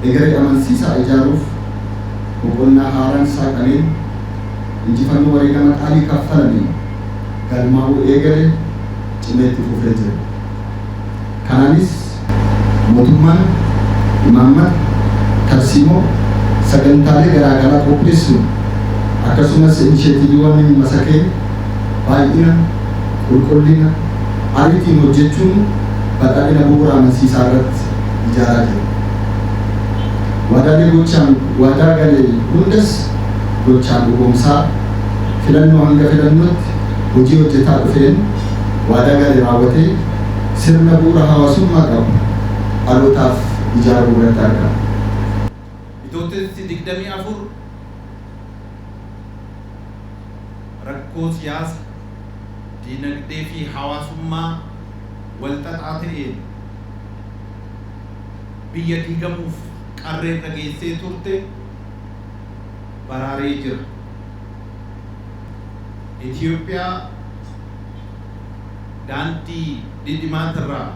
Egeree amansiisaa ijaaruuf boqonnaa haaraan saaqaniin injifannoo wareegama qaalii kaffalaniin galmaa'uu eegalee cimeetti fufee jira. Kanaanis mootummaan imaammata tarsiimoo sagantaalee garaagaraa qopheessuun akkasumas inishetiiviiwwan masakee baay'ina qulqullina ariitiin hojjechuun badhaadhina bu'uura amansiisaa irratti ijaaraa jira. Waadaalee gochaan waadaa galee hundas gochaan dhugoomsaa filannoo hanga filannootti hojii hojjetaa dhufeen waadaa galee raawwatee sirna bu'uura hawaasummaa qabu dhalootaaf ijaaruu irratti argama. Bitootessi 24 rakkoo siyaasa, diinagdee fi hawaasummaa walxaxaa ta'een biyya diigamuuf qarreerra geessee turte baraaree jira. Itoophiyaa daandii didimaatirraa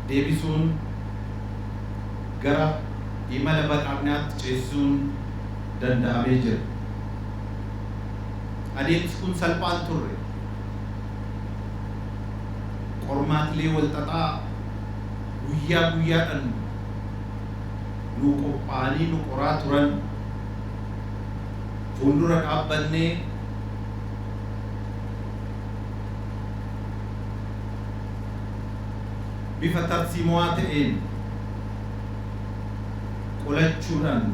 deebisuun gara imala badhaadhinaatti ceesisuun danda'amee jira. Adeemsi kun salphaan turre. Qormaatilee walxaxaa guyyaa guyyaadhaan nu qophaa'anii nu qoraa turan fuuldura dhaabbannee bifa tarsiimoo ta'een qolachuudhaan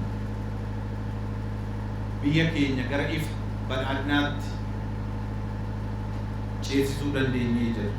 biyya keenya gara ifa badhaadhinaatti ceesisuu dandeenyee jira.